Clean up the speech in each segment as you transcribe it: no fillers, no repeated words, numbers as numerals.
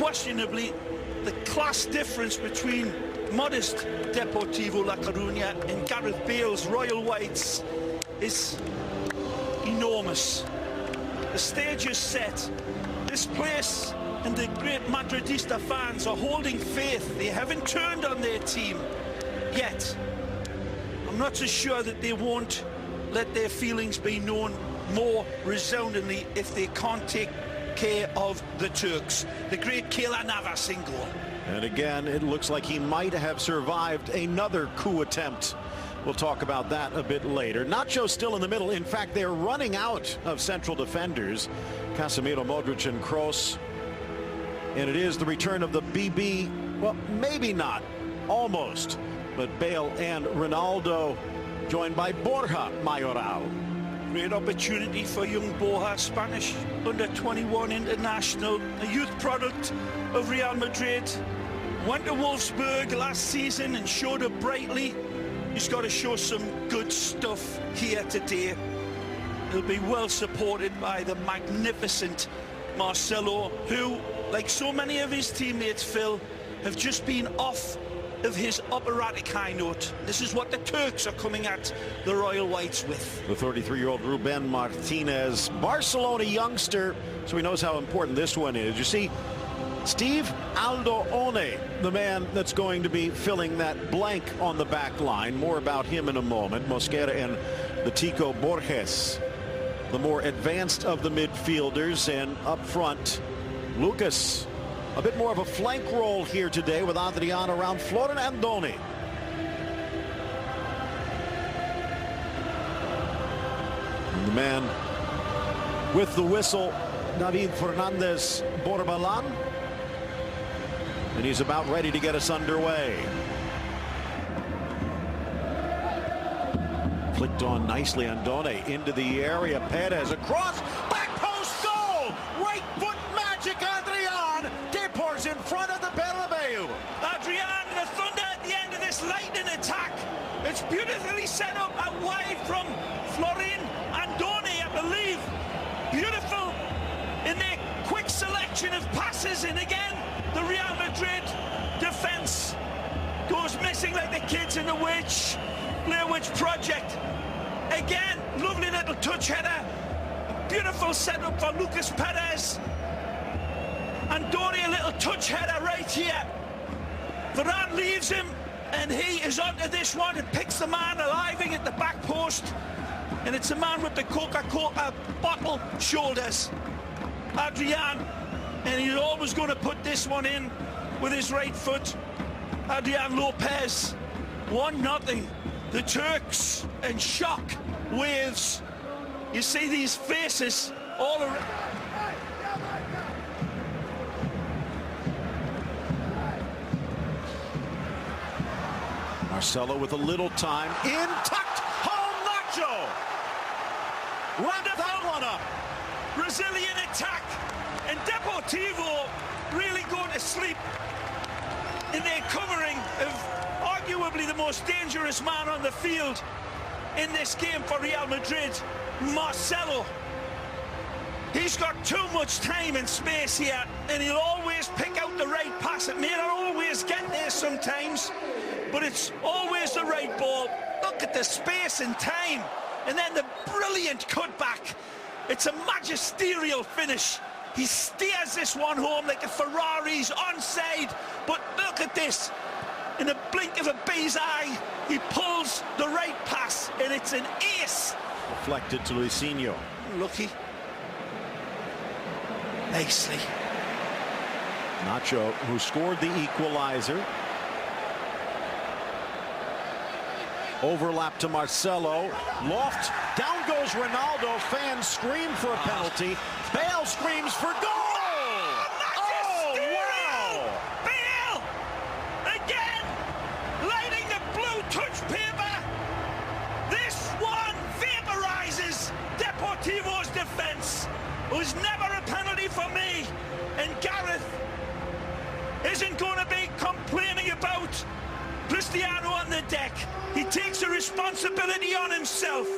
unquestionably the class difference between modest Deportivo La Coruna and Gareth Bale's Royal Whites is enormous. The stage is set. This place and the great Madridista fans are holding faith. They haven't turned on their team yet. I'm not so sure that they won't let their feelings be known more resoundingly if they can't take care of the Turks. The great Keylor Navas in goal. And again, it looks like he might have survived another coup attempt. We'll talk about that a bit later. Nacho still in the middle. In fact, they're running out of central defenders. Casemiro, Modric, and Kroos. And it is the return of the BB. Well, maybe not. Almost. But Bale and Ronaldo joined by Borja Mayoral. Great opportunity for young Borja, Spanish under-21 international, a youth product of Real Madrid. Went to Wolfsburg last season and showed up brightly. He's got to show some good stuff here today. He'll be well supported by the magnificent Marcelo, who, like so many of his teammates, Phil, have just been off of his operatic high note. This is what the Turks are coming at the Royal Whites with. The 33-year-old Ruben Martinez, Barcelona youngster, so he knows how important this one is. You see, Steve Aldo-One, the man that's going to be filling that blank on the back line. More about him in a moment. Mosquera and the Tico Borges, the more advanced of the midfielders, and up front, Lucas. A bit more of a flank role here today with Adrian around Florin Andoni. And the man with the whistle, David Fernandez Borbalan. And he's about ready to get us underway. Flicked on nicely, Andoni into the area. Perez across, back post, goal! Right foot magic, Adrian! Depor's in front of the Bernabeu. Adrian, the thunder at the end of this lightning attack. It's beautifully set up out wide from Florin Andoni, I believe. Beautiful in their quick selection of passes. And again, the Real Madrid defense goes missing like the kids in the Blair Witch Project. Again, lovely little touch header. Beautiful setup for Lucas Perez. Andoni, a little touch header right here. Varane leaves him, and he is onto this one and picks the man aliving at the back post. And it's a man with the Coca-Cola bottle shoulders, Adrian. And he's always going to put this one in with his right foot. Adrian Lopez, 1-0. The Turks in shock waves. You see these faces all around. Marcelo with a little time. In, tucked, home, Nacho! Wrapped that one up. Brazilian attack. And Deportivo really going to sleep in their covering of arguably the most dangerous man on the field in this game for Real Madrid, Marcelo. He's got too much time and space here, and he'll always pick out the right pass. It may not always get there sometimes, but it's always the right ball. Look at the space and time, and then the brilliant cutback. It's a magisterial finish. He steers this one home like a Ferrari's onside, but look at this. In a blink of a bee's eye, he pulls the right pass, and it's an ace. Deflected to Luisinho. Lucky. Nicely. Nacho, who scored the equalizer. Overlap to Marcelo. Loft. Down goes Ronaldo. Fans scream for a penalty. Bale screams for goal. Oh, wow. Bale! Again! Lighting the blue touch paper. This one vaporizes Deportivo's defense. It was never a penalty for me. And Gareth isn't going to be complaining about Cristiano on the deck. He takes the responsibility on himself.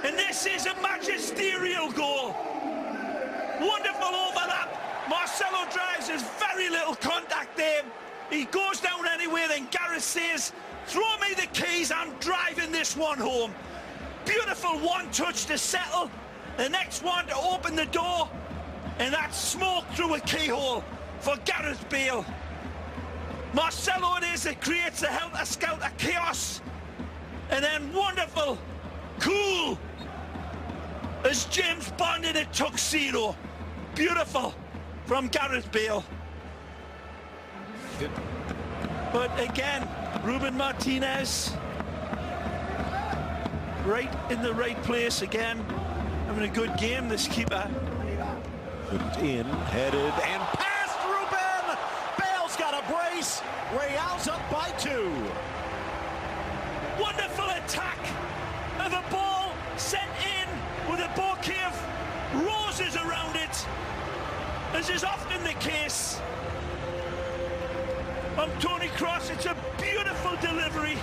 And this is a magisterial goal. Wonderful overlap. Marcelo drives, there's very little contact there. He goes down anyway, then Gareth says, throw me the keys, I'm driving this one home. Beautiful one touch to settle, the next one to open the door, and that's smoke through a keyhole for Gareth Bale. Marcelo it is that creates the helter-skelter chaos, and then wonderful, cool, as James Bond in a tuxedo. Beautiful from Gareth Bale. But again, Ruben Martinez, right in the right place again, having a good game, this keeper. Put in, headed, and past Ruben! Bale's got a brace. Real's up by 2. Wonderful attack of a ball sent in with a bouquet of roses around it, as is often the case. From Tony Cross, it's a beautiful delivery,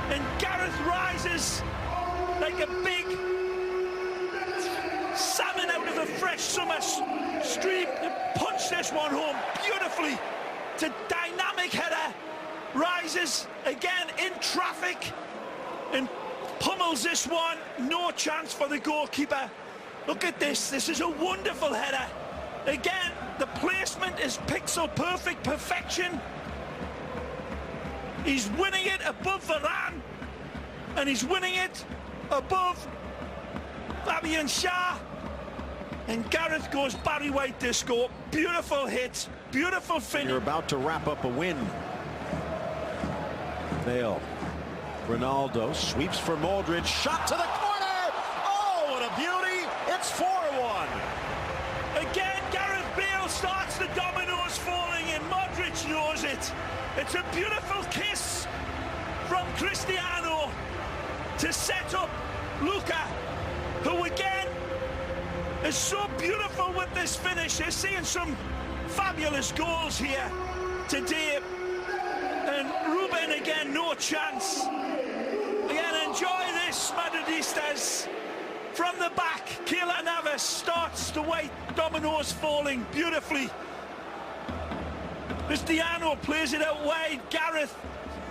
and Gareth rises like a big salmon out of a fresh summer stream to punch this one home beautifully. It's a dynamic header, rises again in traffic and pummels this one. No chance for the goalkeeper. Look at this, this is a wonderful header. Again, the placement is pixel perfect, perfection. He's winning it above Varane, and he's winning it above Fabian Schär. And Gareth goes Barry White disco. Beautiful hit, beautiful finish. You're about to wrap up a win. Bale. Ronaldo sweeps for Modric. Shot to the corner. Oh, what a beauty. It's 4-1. Again, Gareth Bale starts the dominoes falling, and Modric knows it. It's a beautiful kiss from Cristiano to set up Luka, who again is so beautiful with this finish. They're seeing some fabulous goals here today. And Ruben again, no chance. Again, enjoy this, Madridistas. From the back, Keylor Navas starts the white dominoes falling beautifully. Cristiano plays it out wide. Gareth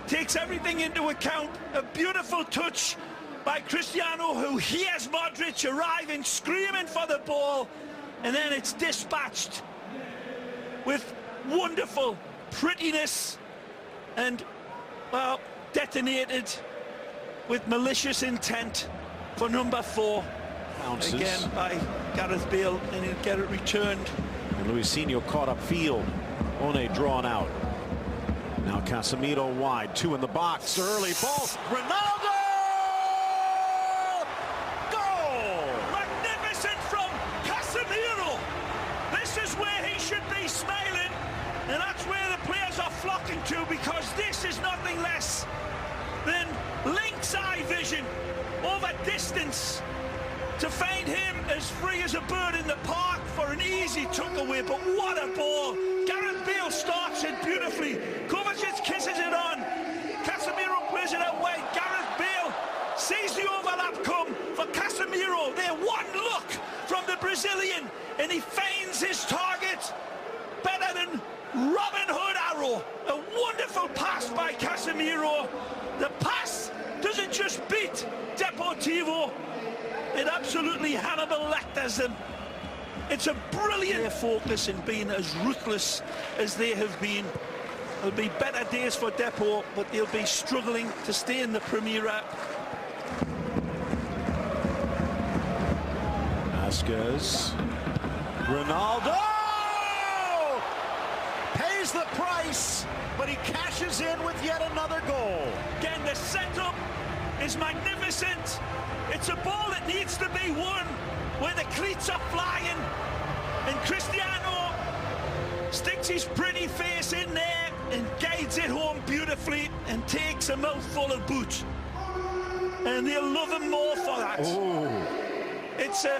takes everything into account. A beautiful touch by Cristiano, who hears Modric arriving, screaming for the ball, and then it's dispatched with wonderful prettiness and, well, detonated with malicious intent for number 4. Bounces. Again by Gareth Bale, and he'll get it returned. And Luisinho caught up field. One drawn out. Now Casemiro wide, 2 in the box. Early ball. Ronaldo! Goal! Magnificent from Casemiro. This is where he should be smiling, and that's where the players are flocking to, because this is nothing less than lynx eye vision over distance to find him as free as a bird in the park for an easy tuck away. But what a ball! Gareth Bale starts it beautifully. Kovacic kisses it on. Casemiro plays it out wide. Gareth Bale sees the overlap come for Casemiro. There, one look from the Brazilian, and he finds his target better than Robin Hood arrow. A wonderful pass by Casemiro. The pass doesn't just beat Deportivo, it absolutely Hannibal Lecters them. It's a brilliant focus in being as ruthless as they have been. There'll be better days for Depot, but they'll be struggling to stay in the Primera. Vasquez. Ronaldo! Pays the price, but he cashes in with yet another goal. Again, the setup is magnificent. It's a ball that needs to be won where the cleats are flying, and Cristiano sticks his pretty face in there and guides it home beautifully and takes a mouthful of boot, and they'll love him more for that. Ooh. It's a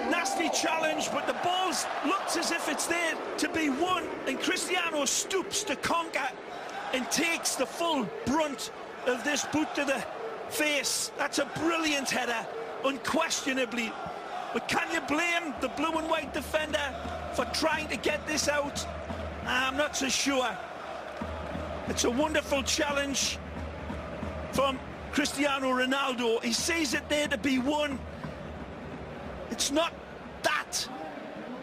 nasty challenge, but the ball looks as if it's there to be won, and Cristiano stoops to conquer and takes the full brunt of this boot to the face. That's a brilliant header, unquestionably. But can you blame the blue and white defender for trying to get this out? I'm not so sure. It's a wonderful challenge from Cristiano Ronaldo. He sees it there to be won. It's not that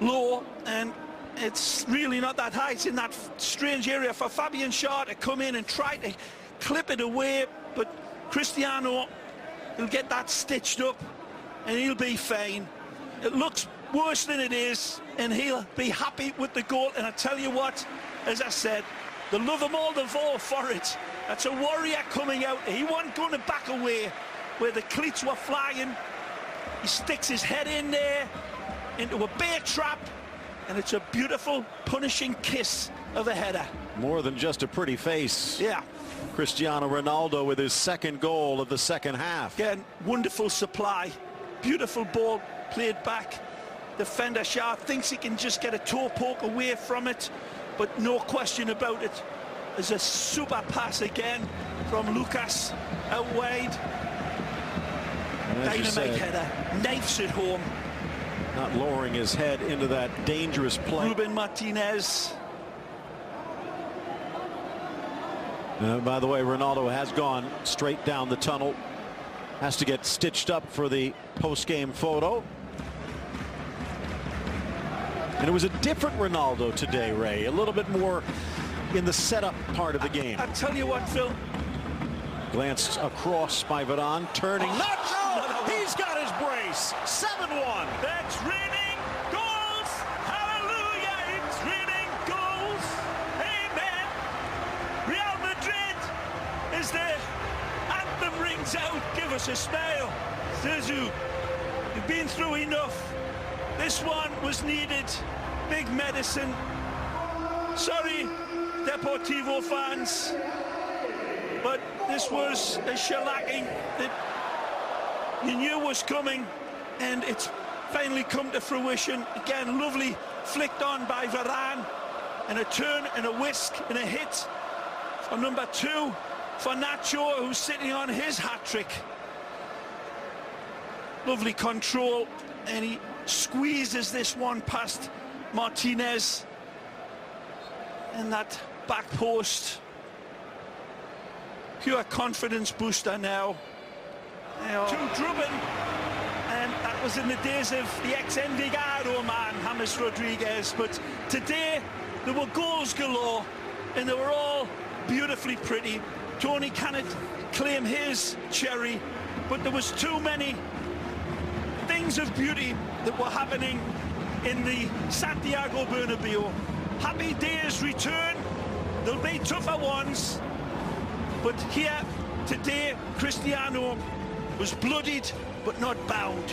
low, and it's really not that high. It's in that strange area for Fabian Schär to come in and try to clip it away, but Cristiano will get that stitched up and he'll be fine. It looks worse than it is, and he'll be happy with the goal. And I tell you what, as I said, they'll love him all the more for it. That's a warrior coming out. He wasn't going to back away where the cleats were flying. He sticks his head in there into a bear trap, and it's a beautiful punishing kiss of a header. More than just a pretty face. Yeah. Cristiano Ronaldo with his second goal of the second half. Again, wonderful supply. Beautiful ball played back. Defender Schär thinks he can just get a toe poke away from it, but no question about it. There's a super pass again from Lucas out wide. Dynamite header, knifes it home. Not lowering his head into that dangerous play. Ruben Martinez. By the way, Ronaldo has gone straight down the tunnel. Has to get stitched up for the post-game photo. And it was a different Ronaldo today, Ray. A little bit more in the setup part of the game. I tell you what, Phil. Glanced across by Varane, turning. He's got his brace. 7-1. That's raining goals. Hallelujah. It's raining goals. Amen. Real Madrid, as the anthem rings out, give us a smile. Zizou, you've been through enough. This one was needed. Big medicine. Sorry, Deportivo fans, but this was a shellacking that you knew was coming, and it's finally come to fruition. Again, lovely flicked on by Varane, and a turn and a whisk and a hit for number 2 for Nacho, who's sitting on his hat-trick. Lovely control, and he squeezes this one past Martinez, and that back post. Pure confidence booster now. To Druben, and that was in the days of the ex-Envigado man, James Rodriguez. But today there were goals galore, and they were all beautifully pretty. Tony cannot claim his cherry, but there was too many things of beauty that were happening in the Santiago Bernabeu. Happy days return. There'll be tougher ones, but here today Cristiano was bloodied but not bound.